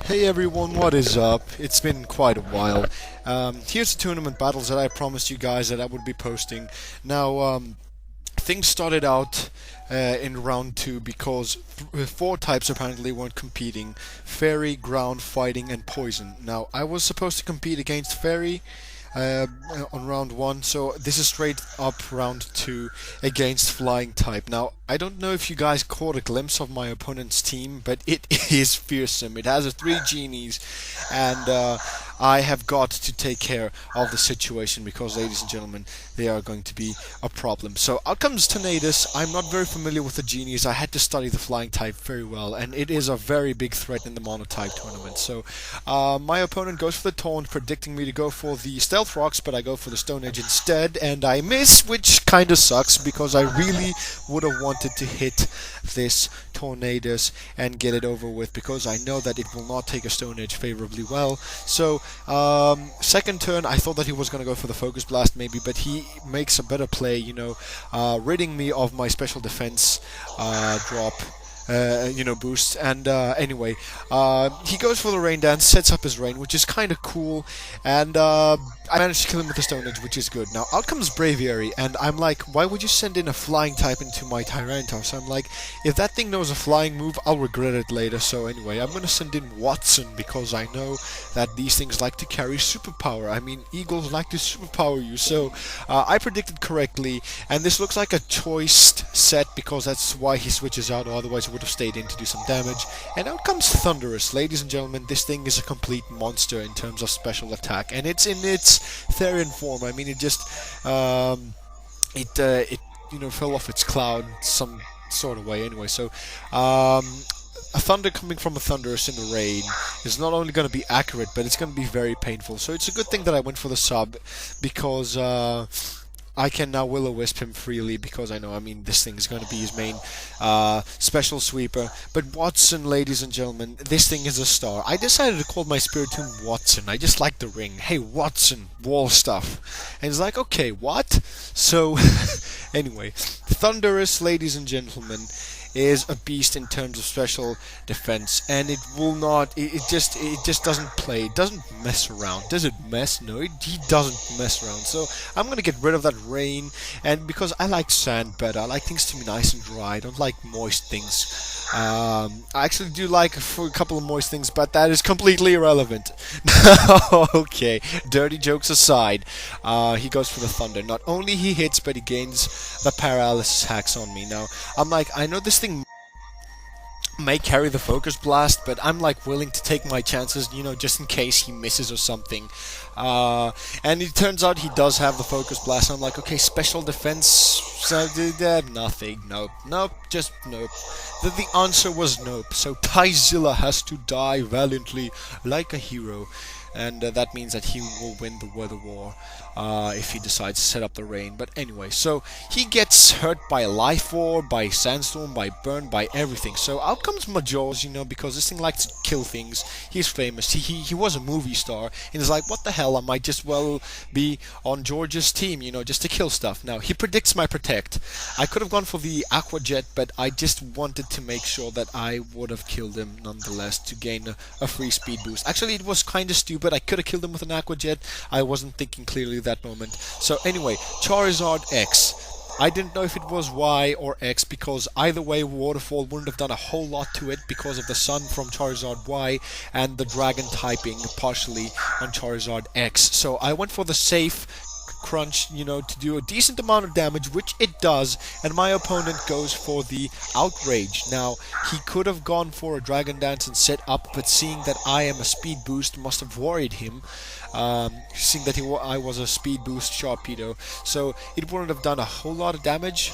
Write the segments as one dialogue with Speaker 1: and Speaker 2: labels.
Speaker 1: Hey everyone, what is up? It's been quite a while. Here's the tournament battles that I promised you guys that I would be posting. Now, things started out in round 2 because 4 types apparently weren't competing: Fairy, Ground, Fighting, and Poison. Now, I was supposed to compete against Fairy uh, on round 1, so this is straight up round 2 against Flying type. Now, I don't know if you guys caught a glimpse of my opponent's team, but it is fearsome. It has 3 genies, and I have got to take care of the situation because, ladies and gentlemen, they are going to be a problem. So out comes Tornadus. I'm not very familiar with the genies. I had to study the Flying type very well, and it is a very big threat in the Monotype Tournament. So my opponent goes for the Taunt, predicting me to go for the Stealth Rocks, but I go for the Stone Edge instead, and I miss, which kind of sucks because I really would have wanted to hit this Tornadus and get it over with, because I know that it will not take a Stone Edge favorably well. So second turn I thought that he was going to go for the Focus Blast maybe, but he makes a better play, ridding me of my special defense drop. Boosts. And anyway, he goes for the Rain Dance, sets up his Rain, which is kind of cool, and I managed to kill him with the Stone Edge, which is good. Now, out comes Braviary, and I'm like, why would you send in a Flying type into my Tyranitar? So I'm like, if that thing knows a flying move, I'll regret it later. So anyway, I'm gonna send in Watson, because I know that these things like to carry superpower. I mean, Eagles like to superpower you, so I predicted correctly, and this looks like a choiced set, because that's why he switches out, or otherwise he would have stayed in to do some damage. And out comes Thunderous. Ladies and gentlemen, this thing is a complete monster in terms of special attack, and it's in its Therian form. I mean, it just fell off its cloud some sort of way. Anyway, so a thunder coming from a Thunderous in the rain is not only going to be accurate, but it's going to be very painful. So it's a good thing that I went for the sub, because I can now Will-O-Wisp him freely, because I know, this thing is going to be his main special sweeper. But Watson, ladies and gentlemen, this thing is a star. I decided to call my Spiritomb Watson. I just like the ring. Hey, Watson, wall stuff. And it's like, okay, what? So, anyway, Thunderous, ladies and gentlemen, is a beast in terms of special defense, and it will not, it just doesn't play, it doesn't mess around. Does it mess? No, he doesn't mess around. So I'm gonna get rid of that rain, and because I like sand better, I like things to be nice and dry, I don't like moist things. I actually do like a couple of moist things, but that is completely irrelevant. Okay, dirty jokes aside, he goes for the Thunder. Not only he hits, but he gains the paralysis hacks on me. Now, I'm like, I know this thing may carry the Focus Blast, but I'm like willing to take my chances, just in case he misses or something. And it turns out he does have the Focus Blast. I'm like, okay, special defense, so nothing, nope, just nope. The answer was nope. So Tyzilla has to die valiantly like a hero. And that means that he will win the Weather War if he decides to set up the rain. But anyway, so he gets hurt by Life Orb, by Sandstorm, by Burn, by everything. So out comes Majaws, because this thing likes to kill things. He's famous. He was a movie star. And he's like, what the hell, I might just well be on George's team, just to kill stuff. Now, he predicts my Protect. I could have gone for the Aqua Jet, but I just wanted to make sure that I would have killed him nonetheless to gain a free speed boost. Actually, it was kind of stupid. I could have killed him with an Aqua Jet. I wasn't thinking clearly that moment. So anyway, Charizard X. I didn't know if it was Y or X, because either way, Waterfall wouldn't have done a whole lot to it because of the Sun from Charizard Y and the Dragon typing partially on Charizard X. So I went for the safe crunch, to do a decent amount of damage, which it does, and my opponent goes for the Outrage. Now, he could have gone for a Dragon Dance and set up, but seeing that I am a speed boost must have worried him, seeing that I was a speed boost Sharpedo, so it wouldn't have done a whole lot of damage.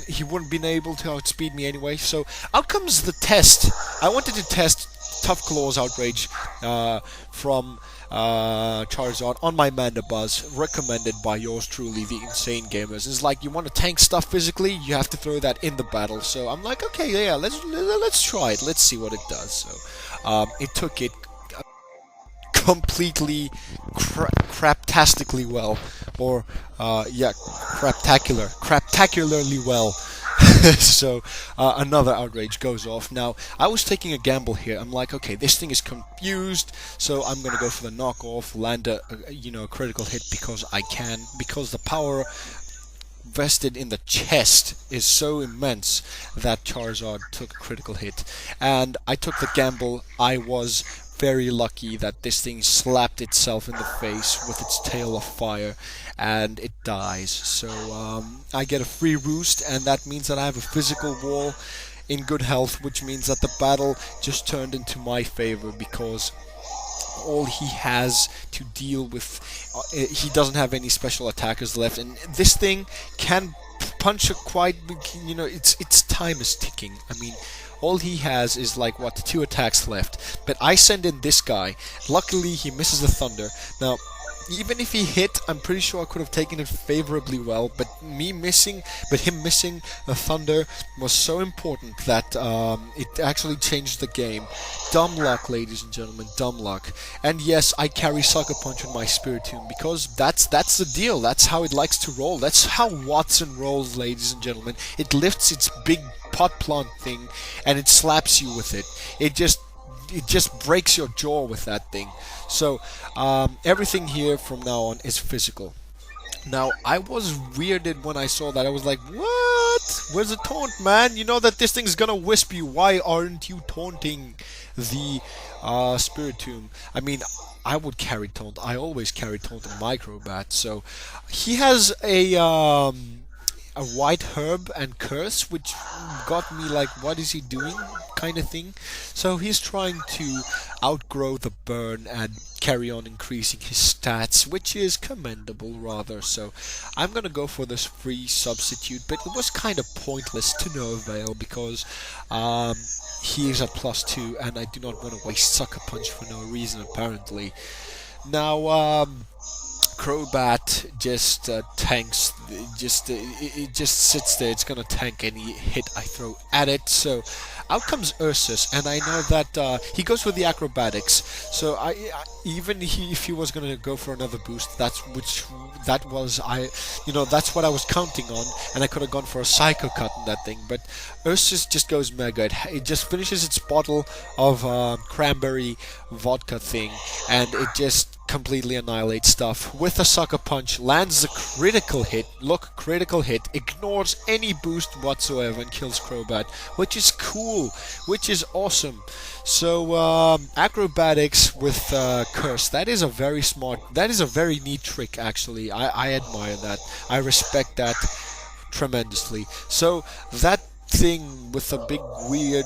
Speaker 1: He wouldn't been able to outspeed me anyway. So out comes the test. I wanted to test Tough Claw's Outrage from Charizard on my Mandibuzz, recommended by yours truly, the Insane Gamers. It's like, you want to tank stuff physically, you have to throw that in the battle. So I'm like, okay, yeah, let's try it, let's see what it does. So it took it completely craptastically well, or craptacularly well. So another outrage goes off. Now I was taking a gamble here. I'm like, okay, this thing is confused, so I'm gonna go for the knockoff, land a critical hit because I can, because the power vested in the chest is so immense that Charizard took a critical hit. And I took the gamble. I was very lucky that this thing slapped itself in the face with its tail of fire and it dies. So I get a free roost, and that means that I have a physical wall in good health, which means that the battle just turned into my favor because all he has to deal with, he doesn't have any special attackers left, and this thing can punch a quite, its time is ticking. I mean, all he has is like, what, 2 attacks left, but I send in this guy. Luckily he misses the thunder. Now even if he hit, I'm pretty sure I could have taken it favorably well, but him missing the thunder was so important that it actually changed the game. Dumb luck, ladies and gentlemen, dumb luck. And yes, I carry Sucker Punch on my Spiritomb because that's the deal. That's how it likes to roll. That's how Watson rolls, ladies and gentlemen. It lifts its big pot plant thing and it slaps you with it. It just breaks your jaw with that thing. So everything here from now on is physical. Now I was weirded when I saw that. I was like, what? Where's the taunt, man? You know that this thing's gonna wisp you. Why aren't you taunting the Spiritomb? I mean, I would carry taunt. I always carry taunt in Microbat. So he has a white herb and curse, which got me like, what is he doing kind of thing. So he's trying to outgrow the burn and carry on increasing his stats, which is commendable rather. So I'm gonna go for this free substitute, but it was kind of pointless, to no avail, because he is at +2 and I do not want to waste Sucker Punch for no reason apparently. Now Crobat just tanks, it just sits there. It's gonna tank any hit I throw at it. So out comes Ursus, and I know that he goes for the acrobatics. So even if he was gonna go for another boost, that's what I was counting on, and I could have gone for a Psycho Cut in that thing. But Ursus just goes mega. It just finishes its bottle of cranberry vodka thing, and it just completely annihilates stuff with a Sucker Punch, lands a critical hit. Look, critical hit, ignores any boost whatsoever and kills Crobat, which is cool, which is awesome. So acrobatics with curse, that is a very smart, that is a very neat trick actually. I admire that. I respect that tremendously. So that thing with a big weird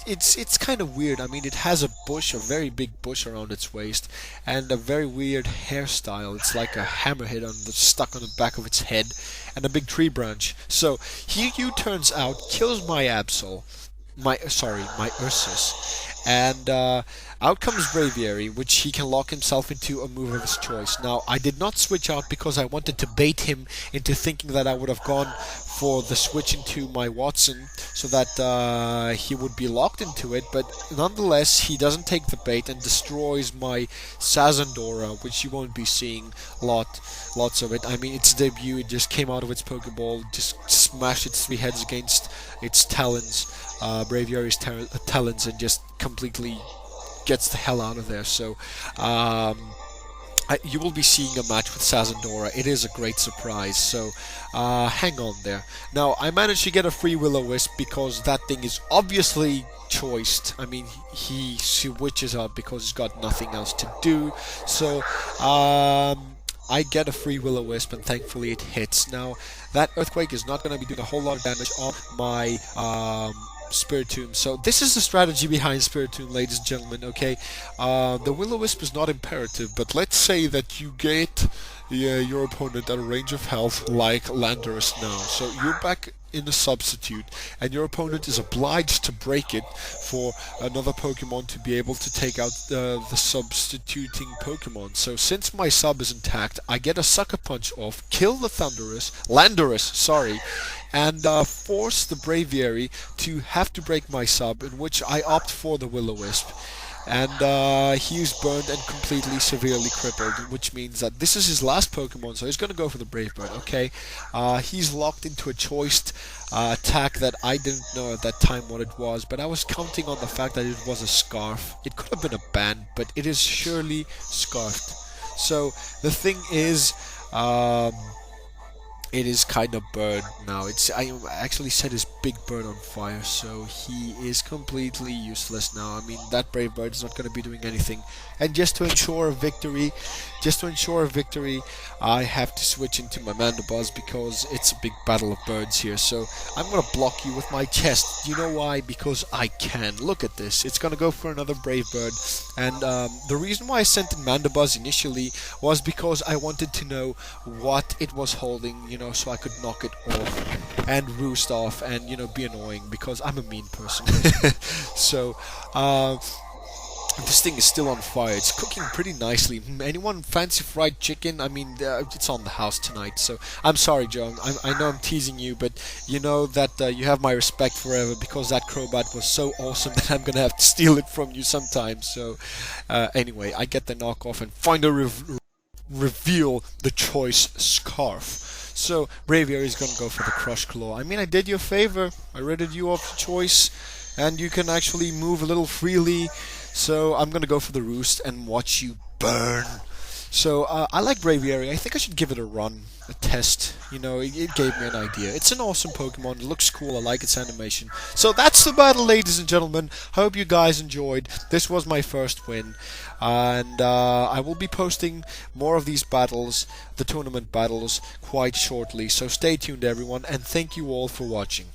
Speaker 1: it's kind of weird. I mean, it has a bush, a very big bush around its waist, and a very weird hairstyle. It's like a hammerhead stuck on the back of its head, and a big tree branch. So he turns out, kills my Absol, my Ursus, and out comes Braviary, which he can lock himself into a move of his choice. Now, I did not switch out because I wanted to bait him into thinking that I would have gone for the switch into my Watson, so that he would be locked into it, but nonetheless, he doesn't take the bait and destroys my Sazandora, which you won't be seeing lots of it. I mean, its debut, it just came out of its Pokeball, just smashed its 3 heads against its talons, Braviary's talons, and just completely gets the hell out of there. So you will be seeing a match with Sazandora. It is a great surprise, so hang on there. Now, I managed to get a free Will-O-Wisp because that thing is obviously choiced. I mean, he switches up because he's got nothing else to do. So I get a free Will-O-Wisp, and thankfully it hits. Now, that Earthquake is not going to be doing a whole lot of damage on my Spiritomb. So this is the strategy behind Spiritomb, ladies and gentlemen, okay? The Will-O-Wisp is not imperative, but let's say that you get your opponent at a range of health like Landorus now. So you're back in a substitute, and your opponent is obliged to break it for another Pokemon to be able to take out the substituting Pokemon. So since my sub is intact, I get a Sucker Punch off, kill the Landorus, sorry, and force the Braviary to have to break my sub, in which I opt for the Will-O-Wisp. and he's burned and completely severely crippled, which means that this is his last Pokemon, so he's gonna go for the Brave Bird. Okay, he's locked into a choiced attack that I didn't know at that time what it was, but I was counting on the fact that it was a Scarf. It could have been a band, but it is surely Scarfed. So the thing is, it is kind of burned now. I actually set his big bird on fire, so he is completely useless now. I mean, that Brave Bird is not going to be doing anything. And just to ensure a victory, I have to switch into my Mandibuzz because it's a big battle of birds here. So I'm going to block you with my chest. You know why? Because I can. Look at this. It's going to go for another Brave Bird. And the reason why I sent in Mandibuzz initially was because I wanted to know what it was holding, so I could knock it off and roost off and, be annoying because I'm a mean person. So, this thing is still on fire. It's cooking pretty nicely. Anyone fancy fried chicken? I mean, it's on the house tonight. So I'm sorry, Joe. I know I'm teasing you, but you know that you have my respect forever because that Crobat was so awesome that I'm gonna have to steal it from you sometime. So anyway, I get the knockoff and finally reveal the choice Scarf. So Braviary is gonna go for the Crush Claw. I mean, I did you a favor. I rated you off choice, and you can actually move a little freely. So I'm gonna go for the Roost and watch you burn. So I like Braviary. I think I should give it a run, a test. It gave me an idea. It's an awesome Pokemon. It looks cool. I like its animation. So that's the battle, ladies and gentlemen. Hope you guys enjoyed. This was my first win. And I will be posting more of these battles, the tournament battles, quite shortly. So stay tuned, everyone. And thank you all for watching.